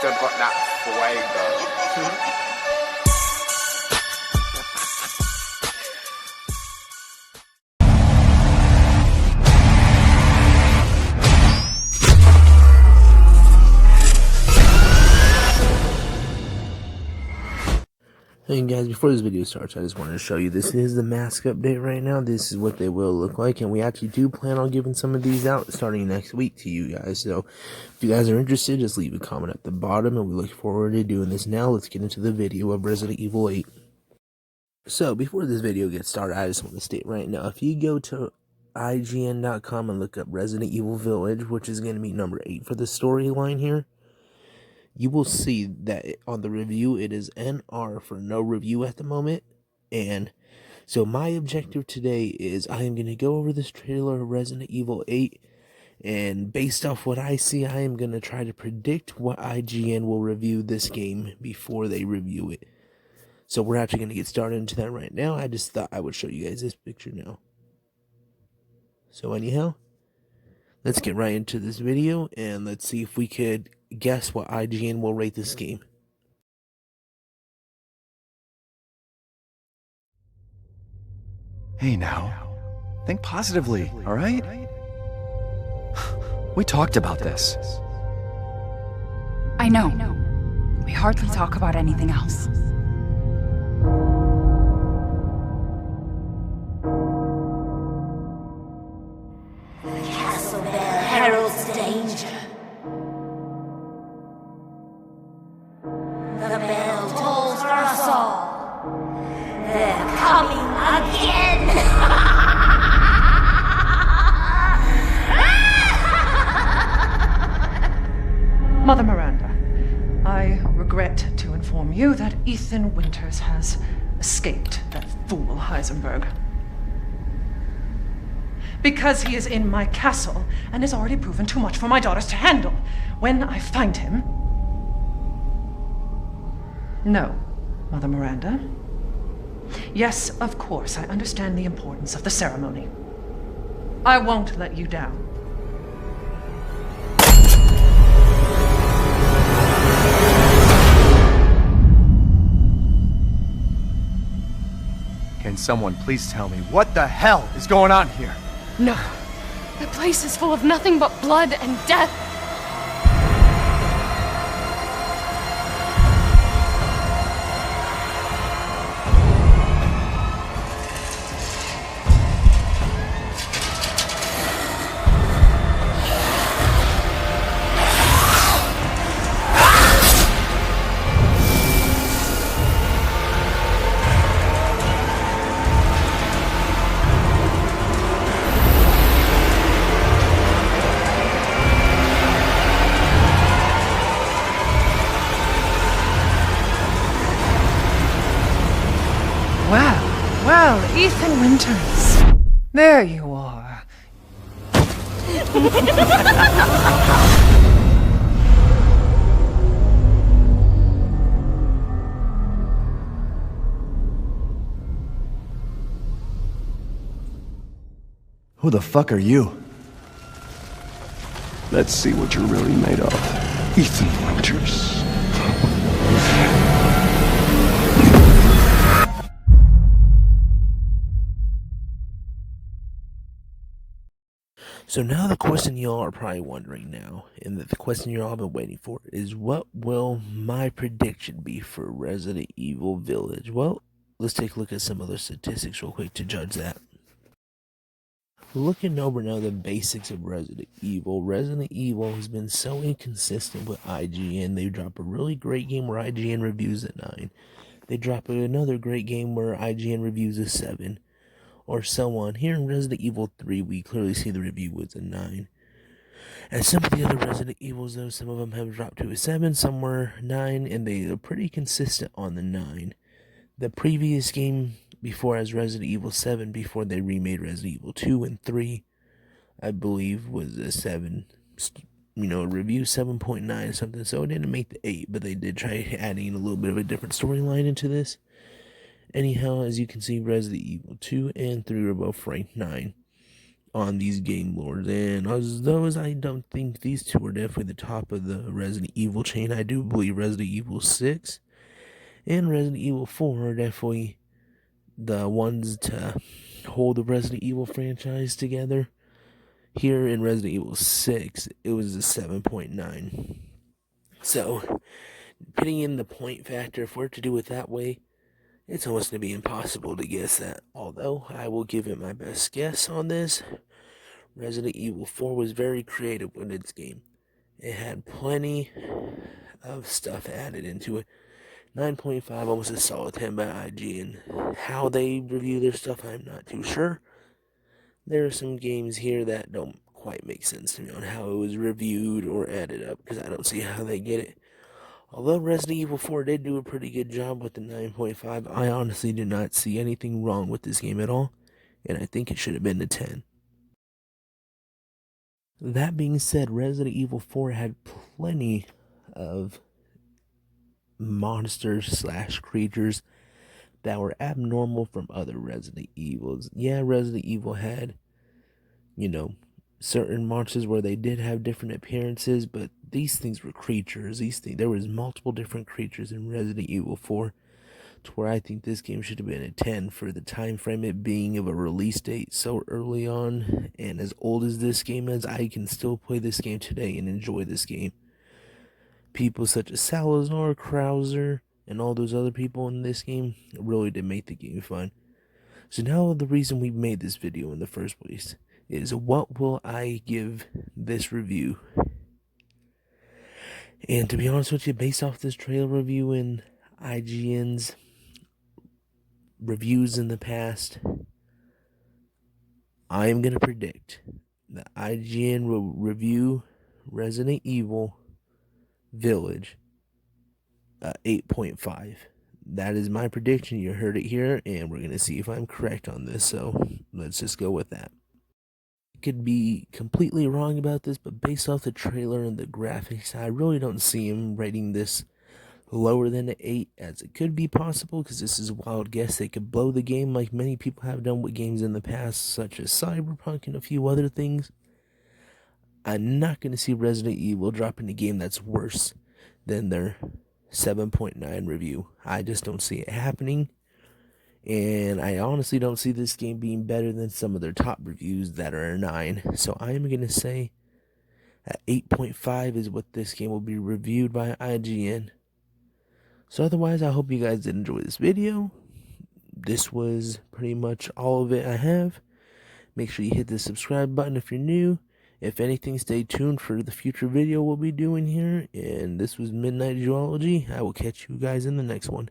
still got that fuego. Hey guys, before this video starts, I just wanted to show you this is the mask update right now. This is what they will look like, and we actually do plan on giving some of these out starting next week to you guys. So if you guys are interested, just leave a comment at the bottom, and we look forward to doing this. Now let's get into the video of Resident Evil 8. So before this video gets started, I just want to state right now, if you go to IGN.com and look up Resident Evil Village, which is going to be number 8 for the storyline here, you will see that on the review it is NR for no review at the moment. And so my objective today is I am going to go over this trailer of Resident Evil 8, and based off what I see, I am going to try to predict what IGN will review this game before they review it. So we're actually going to get started into that right now. I just thought I would show you guys this picture now. So anyhow, let's get right into this video, and let's see if we could guess what IGN will rate this game. Hey now, think positively, alright? We talked about this. I know. We hardly talk about anything else. Castle Bell heralds danger. The bell tolls for us all. They're coming again! Mother Miranda, I regret to inform you that Ethan Winters has escaped that fool Heisenberg. Because he is in my castle and has already proven too much for my daughters to handle. When I find him... No, Mother Miranda. Yes, of course, I understand the importance of the ceremony. I won't let you down. Can someone please tell me what the hell is going on here? No. The place is full of nothing but blood and death. Well, Ethan Winters. There you are. Who the fuck are you? Let's see what you're really made of, Ethan Winters. So now the question y'all are probably wondering now, and the question y'all have been waiting for, is what will my prediction be for Resident Evil Village? Well, let's take a look at some other statistics real quick to judge that. Looking over now the basics of Resident Evil has been so inconsistent with IGN. They drop a really great game where IGN reviews at 9. They drop another great game where IGN reviews a 7. Or so on. Here in Resident Evil 3, we clearly see the review was a 9. And some of the other Resident Evils, though, some of them have dropped to a 7, some were 9, and they are pretty consistent on the 9. The previous game before as Resident Evil 7, before they remade Resident Evil 2 and 3, I believe was a 7, review 7.9 something, so it didn't make the 8, but they did try adding a little bit of a different storyline into this. Anyhow, as you can see, Resident Evil 2 and 3 are both ranked 9. on these game lords, and as though as I don't think these two are definitely the top of the Resident Evil chain, I do believe Resident Evil 6 and Resident Evil 4 are definitely the ones to hold the Resident Evil franchise together. Here in Resident Evil 6, it was a 7.9. So, putting in the point factor, if we're to do it that way, it's almost going to be impossible to guess that. Although, I will give it my best guess on this. Resident Evil 4 was very creative with its game. It had plenty of stuff added into it. 9.5, almost a solid 10 by IGN. How they review their stuff, I'm not too sure. There are some games here that don't quite make sense to me on how it was reviewed or added up, because I don't see how they get it. Although Resident Evil 4 did do a pretty good job with the 9.5, I honestly did not see anything wrong with this game at all, and I think it should have been a 10. That being said, Resident Evil 4 had plenty of monsters / creatures that were abnormal from other Resident Evils. Yeah, Resident Evil had, certain monsters where they did have different appearances, but these things were creatures. There was multiple different creatures in Resident Evil 4, to where I think this game should have been a 10 for the time frame it being of a release date so early on. And as old as this game is, I can still play this game today and enjoy this game. People such as Salazar, Krauser, and all those other people in this game really did make the game fun. So now the reason we made this video in the first place is, what will I give this review? And to be honest with you, based off this trailer review and IGN's reviews in the past, I am going to predict that IGN will review Resident Evil Village 8.5. That is my prediction. You heard it here, and we're going to see if I'm correct on this, so let's just go with that. I could be completely wrong about this, but based off the trailer and the graphics, I really don't see him rating this lower than an 8, as it could be possible, because this is a wild guess. They could blow the game like many people have done with games in the past, such as Cyberpunk and a few other things. I'm not going to see Resident Evil dropping a game that's worse than their 7.9 review. I just don't see it happening, and I honestly don't see this game being better than some of their top reviews that are a 9. So I am going to say that 8.5 is what this game will be reviewed by IGN. So otherwise, I hope you guys did enjoy this video. This was pretty much all of it I have. Make sure you hit the subscribe button if you're new. If anything, stay tuned for the future video we'll be doing here. And this was Midnight Zoology. I will catch you guys in the next one.